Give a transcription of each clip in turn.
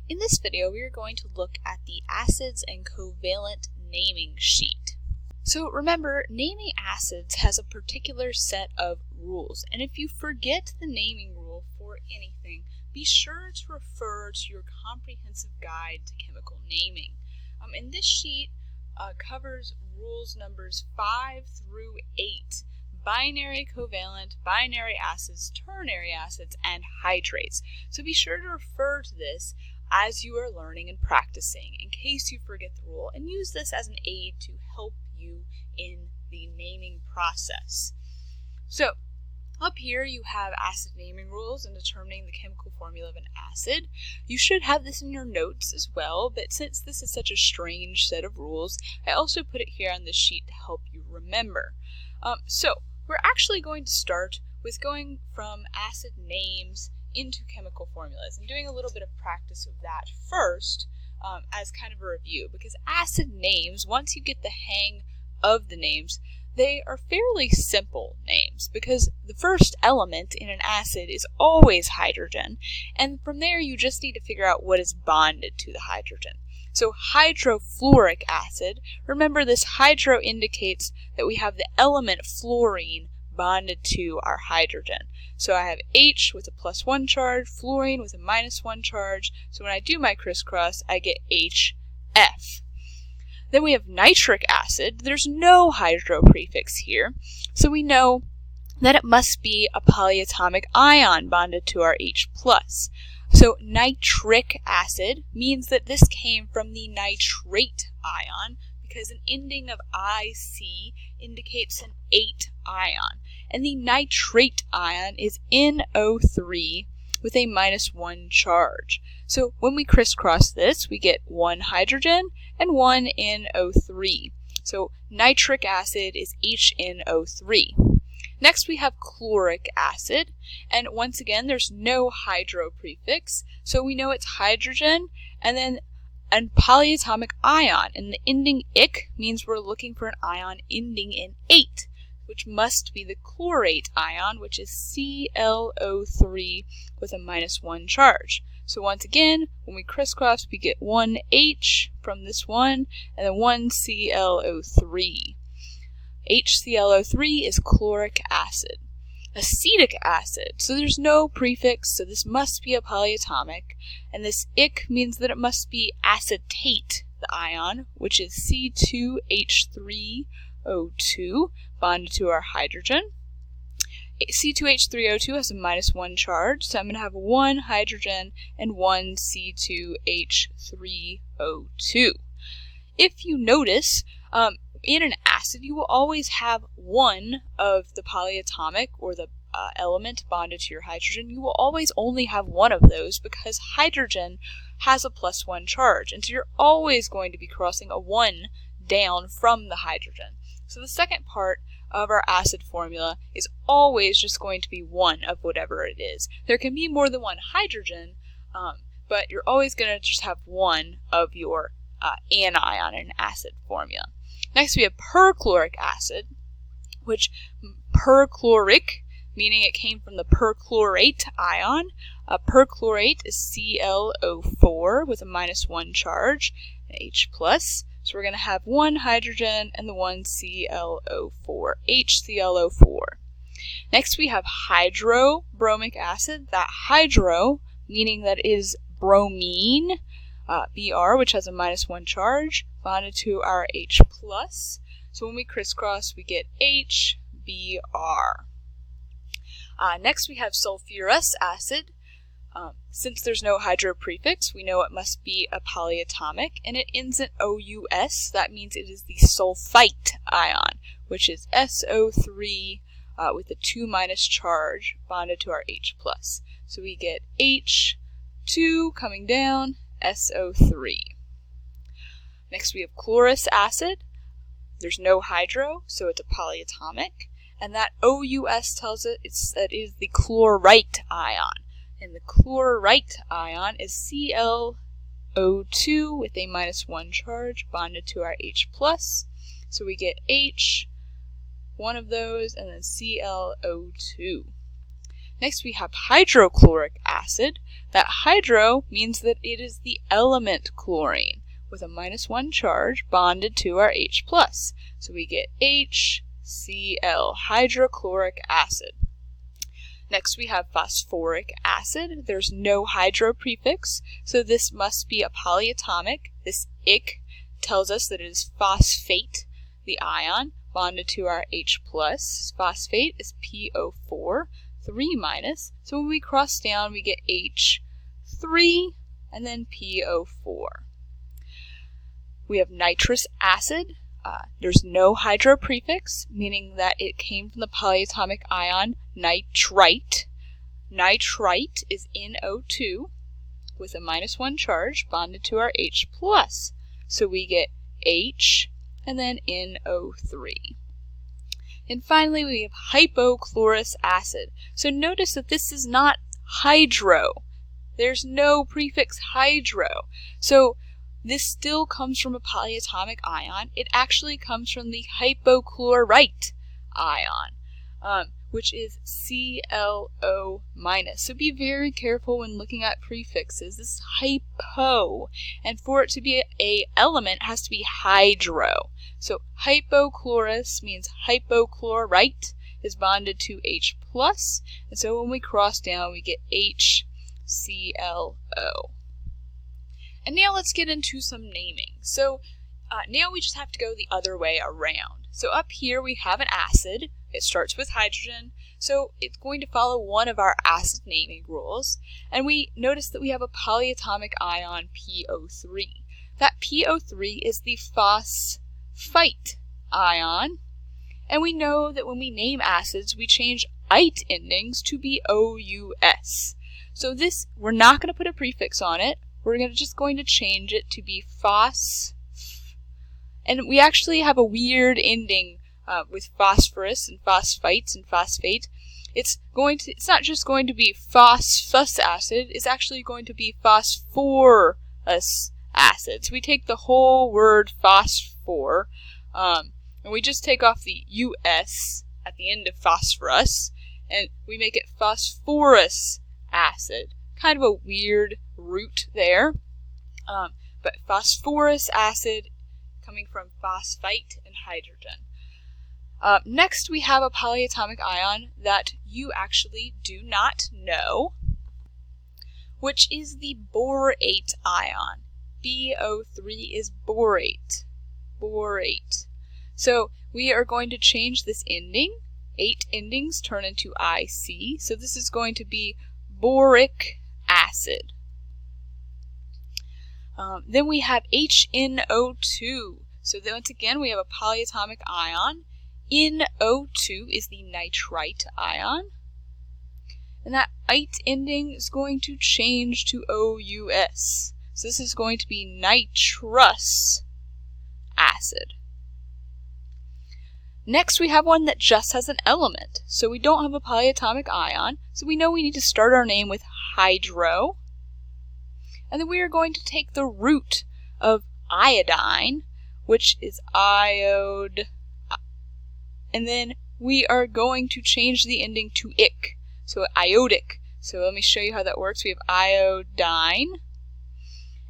In this video, we are going to look at the acids and covalent naming sheet. So remember, naming acids has a particular set of rules, and if you forget the naming rule for anything, be sure to refer to your comprehensive guide to chemical naming. And this sheet covers rules numbers 5 through 8. Binary covalent, binary acids, ternary acids, and hydrates. So be sure to refer to this as you are learning and practicing in case you forget the rule, and use this as an aid to help you in the naming process. So up here you have acid naming rules and determining the chemical formula of an acid. You should have this in your notes as well, but since this is such a strange set of rules, I also put it here on the sheet to help you remember. So we're actually going to start with going from acid names into chemical formulas and doing a little bit of practice of that first as kind of a review, because acid names, once you get the hang of the names, they are fairly simple names because the first element in an acid is always hydrogen, and from there you just need to figure out what is bonded to the hydrogen. So hydrofluoric acid, remember this hydro indicates that we have the element fluorine bonded to our hydrogen. So I have H with a +1 charge, fluorine with a -1 charge, so when I do my crisscross I get HF. Then we have nitric acid. There's no hydro prefix here, so we know that it must be a polyatomic ion bonded to our H+. So nitric acid means that this came from the nitrate ion, because an ending of IC indicates an 8 ion, and the nitrate ion is NO3 with a -1 charge. So when we crisscross this, we get 1 hydrogen and 1 NO3. So nitric acid is HNO3. Next we have chloric acid, and once again there's no hydro prefix, so we know it's hydrogen and then a polyatomic ion, and the ending ic means we're looking for an ion ending in 8, which must be the chlorate ion, which is ClO3 with a -1 charge. So once again, when we crisscross, we get 1 H from this one, and then 1 ClO3. HClO3 is chloric acid. Acetic acid, so there's no prefix, so this must be a polyatomic, and this ic means that it must be acetate, the ion, which is C2H3O2 bonded to our hydrogen. C2H3O2 has a -1 charge, so I'm going to have 1 hydrogen and 1 C2H3O2. If you notice, in an acid you will always have one of the polyatomic or the element bonded to your hydrogen. You will always only have one of those because hydrogen has a +1 charge, and so you're always going to be crossing a 1 down from the hydrogen. So the second part of our acid formula is always just going to be 1 of whatever it is. There can be more than 1 hydrogen, but you're always going to just have 1 of your anion in an acid formula. Next we have perchloric acid, which perchloric, meaning it came from the perchlorate ion. Perchlorate is ClO4 with a -1 charge, H+. So we're going to have 1 hydrogen and the 1 ClO4, HClO4. Next we have hydrobromic acid. That hydro, meaning that it is bromine, Br, which has a -1 charge, bonded to our H+. So when we crisscross, we get HBr. Next we have sulfurous acid. Since there's no hydro prefix, we know it must be a polyatomic, and it ends in OUS. That means it is the sulfite ion, which is SO3 with a 2- charge bonded to our H+. So we get H2 coming down, SO3. Next we have chlorous acid. There's no hydro, so it's a polyatomic, and that OUS tells it that it is the chlorite ion, and the chlorite ion is ClO2 with a -1 charge bonded to our H+. So we get H, one of those, and then ClO2. Next we have hydrochloric acid. That hydro means that it is the element chlorine with a -1 charge bonded to our H+. So we get HCl, hydrochloric acid. Next we have phosphoric acid. There's no hydro prefix, so this must be a polyatomic. This ic tells us that it is phosphate, the ion, bonded to our H+. Phosphate is PO4, 3-. So when we cross down, we get H3 and then PO4. We have nitrous acid. There's no hydro prefix, meaning that it came from the polyatomic ion nitrite. Nitrite is NO2 with a -1 charge bonded to our H+. So we get H and then NO3. And finally, we have hypochlorous acid. So notice that this is not hydro. There's no prefix hydro. So this still comes from a polyatomic ion. It actually comes from the hypochlorite ion, which is ClO-. So be very careful when looking at prefixes. This is hypo, and for it to be an element, it has to be hydro. So hypochlorous means hypochlorite is bonded to H+, and so when we cross down, we get HClO. And now let's get into some naming. So now we just have to go the other way around. So up here we have an acid. It starts with hydrogen, so it's going to follow one of our acid naming rules. And we notice that we have a polyatomic ion PO3. That PO3 is the phosphite ion. And we know that when we name acids, we change ite endings to be OUS. So this, we're not going to put a prefix on it. We're just going to change it to be phos. And we actually have a weird ending with phosphorus and phosphites and phosphate. It's not just going to be phosphorus acid, it's actually going to be phosphorus acid. So we take the whole word phosphor, and we just take off the US at the end of phosphorus, and we make it phosphorus acid. Kind of a weird root there, but phosphorus acid coming from phosphite and hydrogen. Next we have a polyatomic ion that you actually do not know, which is the borate ion. BO3 is borate. Borate. So we are going to change this ending. 8 endings turn into IC, so this is going to be boric acid. Then we have HNO2. So then once again we have a polyatomic ion. NO2 is the nitrite ion. And that ite ending is going to change to OUS. So this is going to be nitrous acid. Next we have one that just has an element. So we don't have a polyatomic ion. So we know we need to start our name with hydro. And then we are going to take the root of iodine, which is iod, and then we are going to change the ending to ic, so iodic. So let me show you how that works. We have iodine,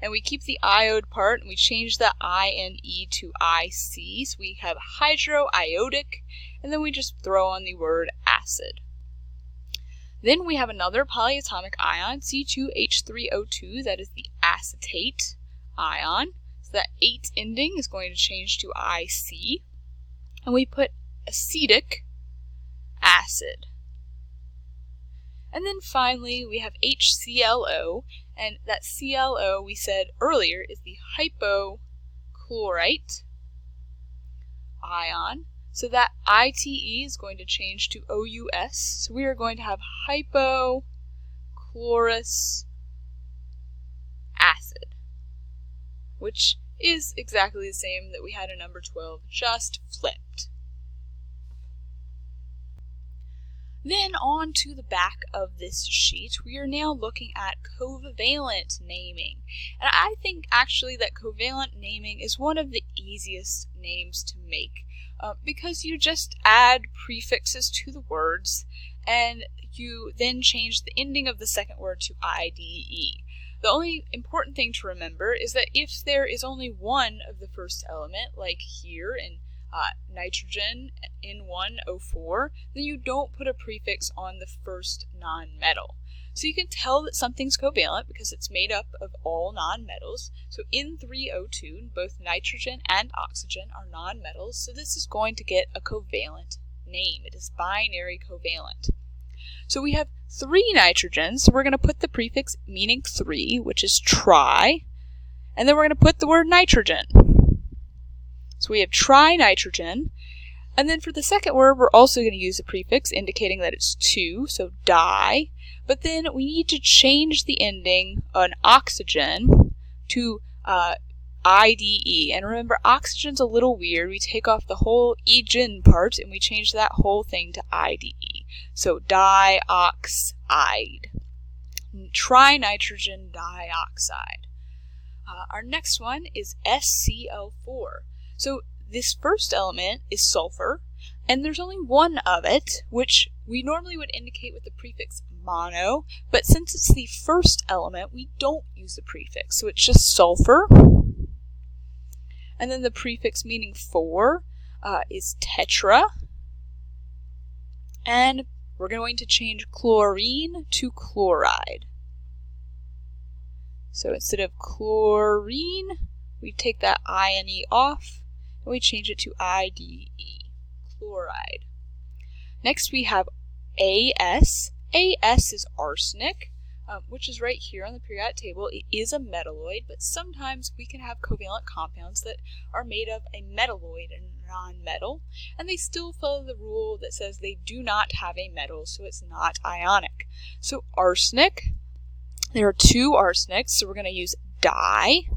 and we keep the iod part, and we change the INE to IC, so we have hydroiodic, and then we just throw on the word acid. Then we have another polyatomic ion, C2H3O2, that is the acetate ion. So that 8 ending is going to change to IC. And we put acetic acid. And then finally we have HClO, and that ClO we said earlier is the hypochlorite ion. So that ITE is going to change to OUS. So we are going to have hypochlorous acid, which is exactly the same that we had in number 12, just flipped. Then on to the back of this sheet, we are now looking at covalent naming. And I think actually that covalent naming is one of the easiest names to make. Because you just add prefixes to the words, and you then change the ending of the second word to IDE. The only important thing to remember is that if there is only one of the first element, like here in nitrogen N1O4, then you don't put a prefix on the first nonmetal. So you can tell that something's covalent because it's made up of all nonmetals. So N3O2, both nitrogen and oxygen are nonmetals, so this is going to get a covalent name. It is binary covalent. So we have 3 nitrogens, so we're going to put the prefix meaning 3, which is tri, and then we're going to put the word nitrogen. So we have trinitrogen, and then for the second word we're also going to use a prefix indicating that it's 2, so di, but then we need to change the ending on oxygen to IDE. And remember, oxygen's a little weird. We take off the whole egen part and we change that whole thing to IDE. So dioxide. Trinitrogen dioxide. Our next one is SCl4. So this first element is sulfur, and there's only one of it, which we normally would indicate with the prefix mono, but since it's the first element, we don't use the prefix, so it's just sulfur. And then the prefix meaning 4 is tetra, and we're going to change chlorine to chloride. So instead of chlorine, we take that INE off, and we change it to IDE, chloride. Next we have AS. AS is arsenic, which is right here on the periodic table. It is a metalloid, but sometimes we can have covalent compounds that are made of a metalloid and non-metal, and they still follow the rule that says they do not have a metal, so it's not ionic. So arsenic, there are 2 arsenics, so we're going to use di-arsenic.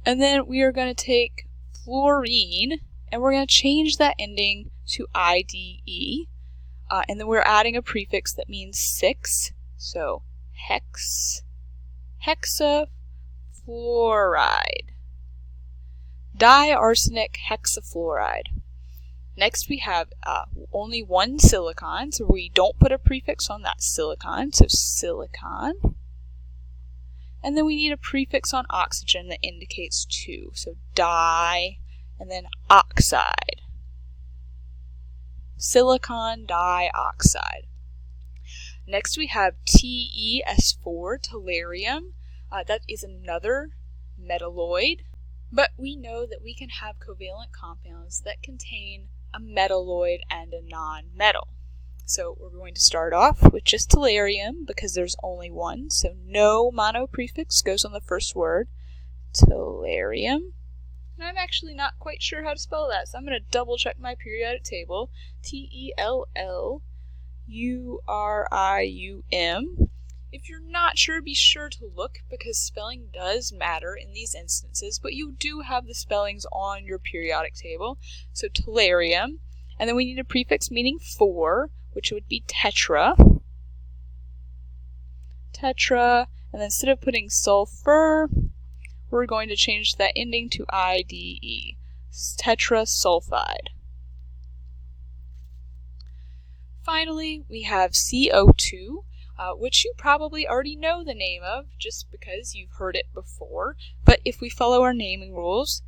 And then we are going to take fluorine, and we're going to change that ending to IDE. And then we're adding a prefix that means 6, so hexafluoride. Diarsenic hexafluoride. Next we have only one silicon, so we don't put a prefix on that silicon, so silicon. And then we need a prefix on oxygen that indicates 2, so di, and then oxide. Silicon dioxide. Next we have TeS4, tellurium. That is another metalloid, but we know that we can have covalent compounds that contain a metalloid and a non-metal. So we're going to start off with just tellurium because there's only one, so no mono prefix goes on the first word. Tellurium. And I'm actually not quite sure how to spell that, so I'm going to double check my periodic table. Tellurium. If you're not sure, be sure to look because spelling does matter in these instances, but you do have the spellings on your periodic table. So tellurium, and then we need a prefix meaning 4, which would be tetra. Tetra, and then instead of putting sulfur, we're going to change that ending to IDE, tetrasulfide. Finally, we have CO2, which you probably already know the name of just because you've heard it before. But if we follow our naming rules,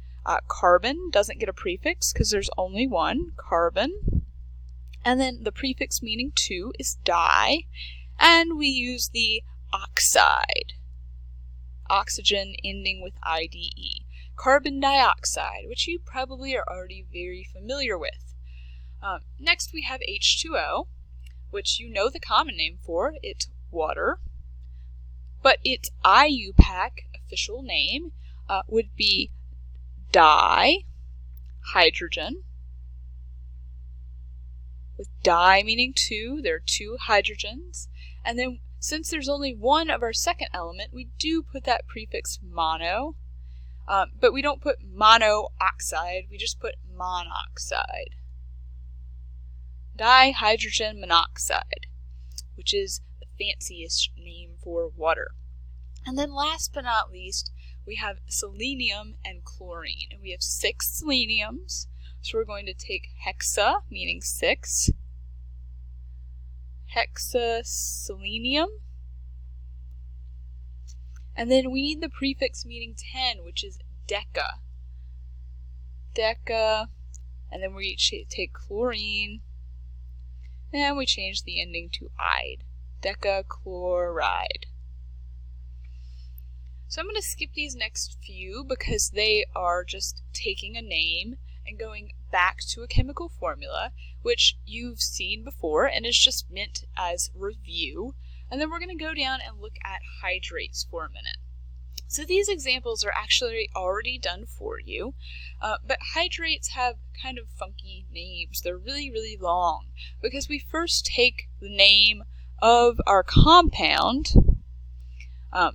carbon doesn't get a prefix because there's only one, carbon. And then the prefix meaning 2 is di, and we use the oxide. Oxygen ending with IDE. Carbon dioxide, which you probably are already very familiar with. Next we have H2O, which you know the common name for. It's water. But its IUPAC official name would be dihydrogen. With di meaning 2, there are 2 hydrogens. And then since there's only one of our second element, we do put that prefix mono, but we don't put monoxide, we just put monoxide. Dihydrogen monoxide, which is the fanciest name for water. And then last but not least, we have selenium and chlorine. And we have 6 seleniums, So we're going to take hexa, meaning 6, hexaselenium, and then we need the prefix meaning 10, which is deca. Deca, and then we take chlorine, and we change the ending to ide. Decachloride. So I'm going to skip these next few because they are just taking a name and going back to a chemical formula, which you've seen before and is just meant as review. And then we're going to go down and look at hydrates for a minute. So these examples are actually already done for you, but hydrates have kind of funky names. They're really, really long because we first take the name of our compound.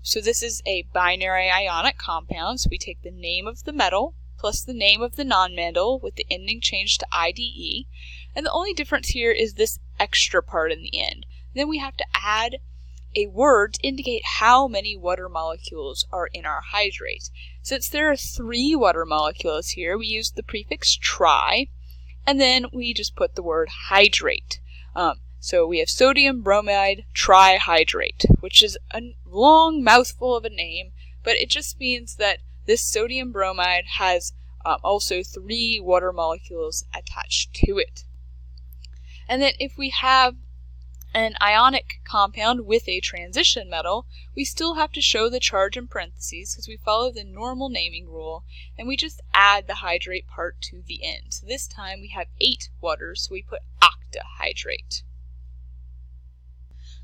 So this is a binary ionic compound, so we take the name of the metal plus the name of the nonmetal with the ending changed to IDE, and the only difference here is this extra part in the end. Then we have to add a word to indicate how many water molecules are in our hydrate. Since there are 3 water molecules here, we use the prefix tri, and then we just put the word hydrate. So we have sodium bromide trihydrate, which is a long mouthful of a name, but it just means that this sodium bromide has also 3 water molecules attached to it. And then if we have an ionic compound with a transition metal, we still have to show the charge in parentheses because we follow the normal naming rule, and we just add the hydrate part to the end. So this time we have 8 waters, so we put octahydrate.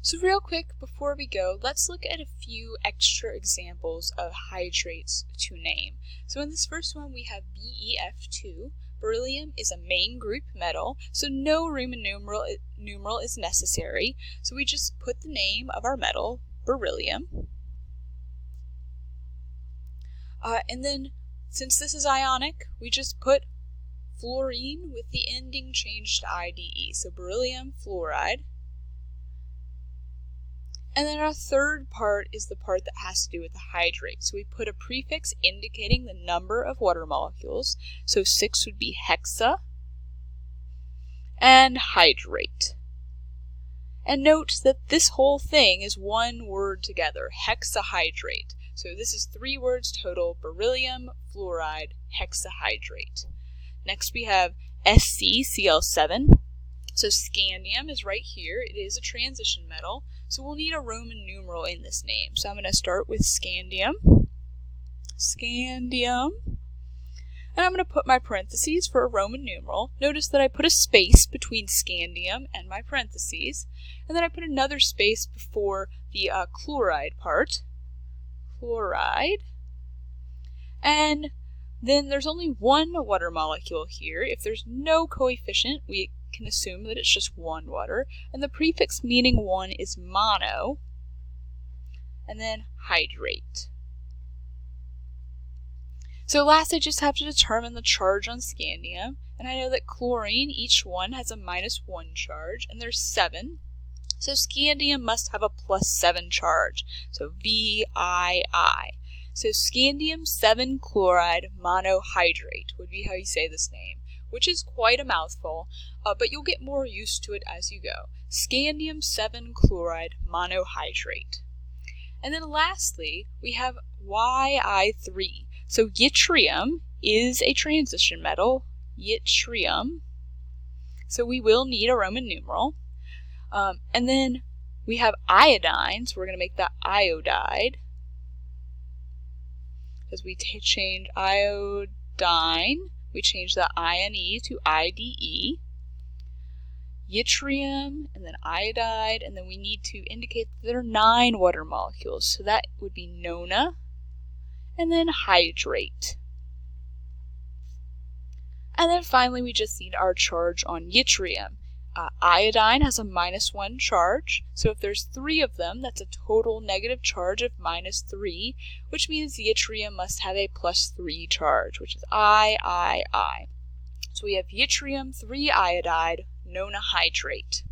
So real quick, before we go, let's look at a few extra examples of hydrates to name. So in this first one we have BeF2. Beryllium is a main group metal, so no Roman numeral is necessary. So we just put the name of our metal, beryllium. And then, since this is ionic, we just put fluorine with the ending changed to IDE. So beryllium fluoride. And then our third part is the part that has to do with the hydrate. So we put a prefix indicating the number of water molecules. So 6 would be hexa and hydrate. And note that this whole thing is one word together, hexahydrate. So this is 3 words total, beryllium fluoride hexahydrate. Next we have ScCl7. So scandium is right here. It is a transition metal. So we'll need a Roman numeral in this name. So I'm going to start with scandium. Scandium. And I'm going to put my parentheses for a Roman numeral. Notice that I put a space between scandium and my parentheses. And then I put another space before the chloride part. Chloride. And then there's only 1 water molecule here. If there's no coefficient, we can assume that it's just 1 water, and the prefix meaning 1 is mono, and then hydrate. So last I just have to determine the charge on scandium, and I know that chlorine, each one has a -1 charge, and there's 7, so scandium must have a +7 charge, so VII. So scandium 7 chloride monohydrate would be how you say this name, which is quite a mouthful, but you'll get more used to it as you go. Scandium 7 chloride monohydrate. And then lastly, we have Yi3. So yttrium is a transition metal, yttrium. So we will need a Roman numeral. And then we have iodine, so we're going to make that iodide. As we change iodine, we change the INE to IDE. Yttrium, and then iodide, and then we need to indicate that there are 9 water molecules. So that would be nona, and then hydrate. And then finally we just need our charge on yttrium. Iodine has a -1 charge, so if there's 3 of them, that's a total negative charge of -3, which means yttrium must have a +3 charge, which is I. So we have yttrium 3 iodide, nonahydrate.